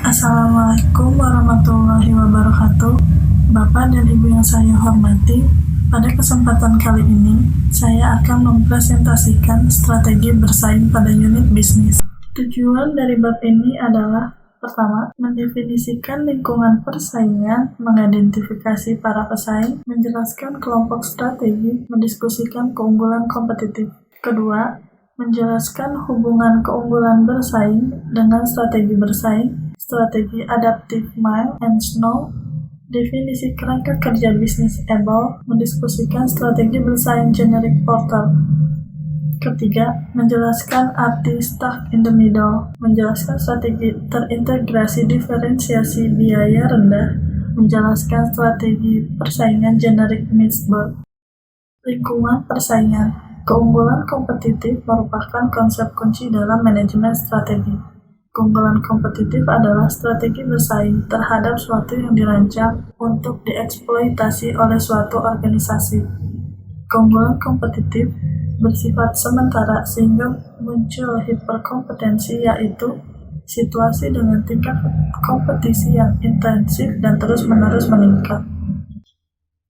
Assalamualaikum warahmatullahi wabarakatuh. Bapak dan Ibu yang saya hormati, pada kesempatan kali ini, saya akan mempresentasikan strategi bersaing pada unit bisnis. Tujuan dari bab ini adalah: pertama, mendefinisikan lingkungan persaingan, mengidentifikasi para pesaing, menjelaskan kelompok strategi, mendiskusikan keunggulan kompetitif. Kedua, menjelaskan hubungan keunggulan bersaing dengan strategi bersaing, strategi adaptive mile and snow, definisi kerangka kerja bisnis able, mendiskusikan strategi bersaing generic portal. Ketiga, menjelaskan arti stuck in the middle, menjelaskan strategi terintegrasi diferensiasi biaya rendah, menjelaskan strategi persaingan generic niche bird. Lingkungan persaingan. Keunggulan kompetitif merupakan konsep kunci dalam manajemen strategi. Keunggulan kompetitif adalah strategi bersaing terhadap suatu yang dirancang untuk dieksploitasi oleh suatu organisasi. Keunggulan kompetitif bersifat sementara sehingga muncul hiperkompetensi, yaitu situasi dengan tingkat kompetisi yang intensif dan terus-menerus meningkat.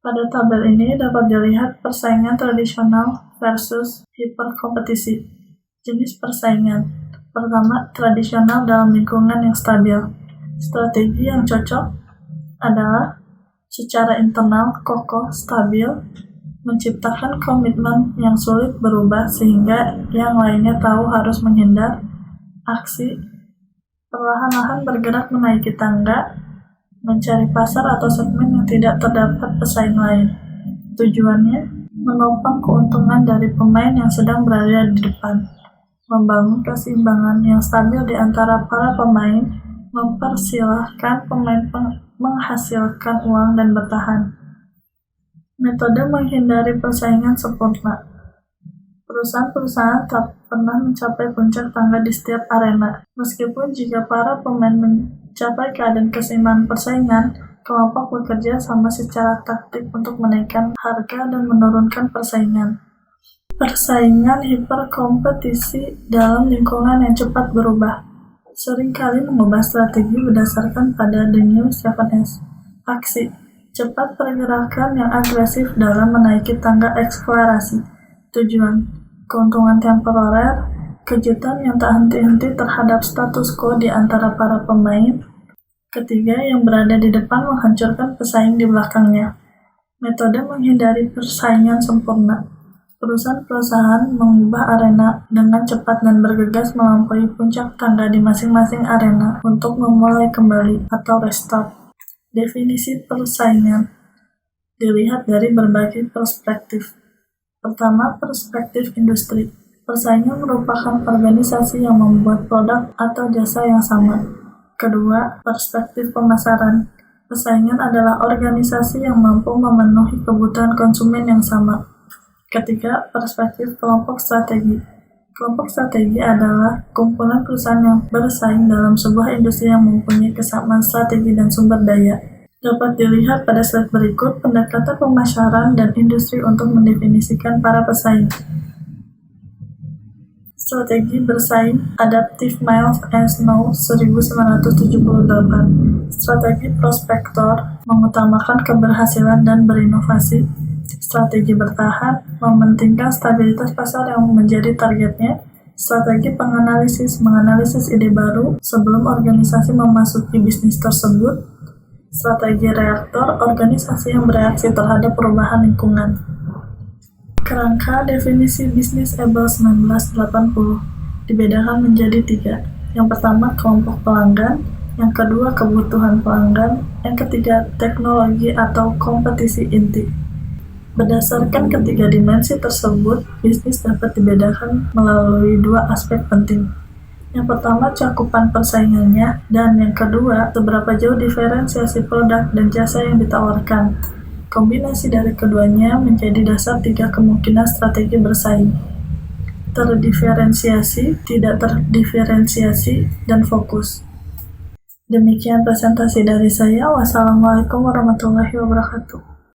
Pada tabel ini dapat dilihat persaingan tradisional versus hiperkompetisi. Jenis persaingan. Pertama, tradisional dalam lingkungan yang stabil. Strategi yang cocok adalah secara internal kokoh, stabil, menciptakan komitmen yang sulit berubah sehingga yang lainnya tahu harus menghindar, aksi, perlahan-lahan bergerak menaiki tangga, mencari pasar atau segmen yang tidak terdapat pesaing lain. Tujuannya, menopang keuntungan dari pemain yang sedang berada di depan, membangun keseimbangan yang stabil di antara para pemain, mempersilahkan pemain menghasilkan uang dan bertahan. Metode menghindari persaingan sempurna. Perusahaan-perusahaan tak pernah mencapai puncak tangga di setiap arena. Meskipun jika para pemain mencapai keadaan keseimbangan persaingan, kelompok bekerja sama secara taktik untuk menaikkan harga dan menurunkan persaingan. Persaingan hiperkompetisi dalam lingkungan yang cepat berubah. Seringkali mengubah strategi berdasarkan pada The New 7S. Aksi, cepat pergerakan yang agresif dalam menaiki tangga eksplorasi. Tujuan, keuntungan temporer, kejutan yang tak henti-henti terhadap status quo di antara para pemain. Ketiga, yang berada di depan menghancurkan pesaing di belakangnya. Metode menghindari persaingan sempurna. Perusahaan-perusahaan mengubah arena dengan cepat dan bergegas melampaui puncak tangga di masing-masing arena untuk memulai kembali atau restart. Definisi persaingan dilihat dari berbagai perspektif. Pertama, perspektif industri. Persaingan merupakan organisasi yang membuat produk atau jasa yang sama. Kedua, perspektif pemasaran. Persaingan adalah organisasi yang mampu memenuhi kebutuhan konsumen yang sama. Ketiga, perspektif kelompok strategi. Kelompok strategi adalah kumpulan perusahaan yang bersaing dalam sebuah industri yang mempunyai kesamaan strategi dan sumber daya. Dapat dilihat pada slide berikut pendekatan pemasaran dan industri untuk mendefinisikan para pesaing. Strategi bersaing Adaptive Miles and Snow 1978. Strategi prospektor mengutamakan keberhasilan dan berinovasi. Strategi bertahan mementingkan stabilitas pasar yang menjadi targetnya. Strategi penganalisis menganalisis ide baru sebelum organisasi memasuki bisnis tersebut. Strategi reaktor, organisasi yang bereaksi terhadap perubahan lingkungan. Kerangka definisi bisnis able 1980 dibedakan menjadi 3. Yang pertama, kelompok pelanggan. Yang kedua, kebutuhan pelanggan. Yang ketiga, teknologi atau kompetisi inti. Berdasarkan ketiga dimensi tersebut, bisnis dapat dibedakan melalui 2 aspek penting. Yang pertama, cakupan persaingannya, dan yang kedua, seberapa jauh diferensiasi produk dan jasa yang ditawarkan. Kombinasi dari keduanya menjadi dasar 3 kemungkinan strategi bersaing: terdiferensiasi, tidak terdiferensiasi, dan fokus. Demikian presentasi dari saya. Wassalamualaikum warahmatullahi wabarakatuh.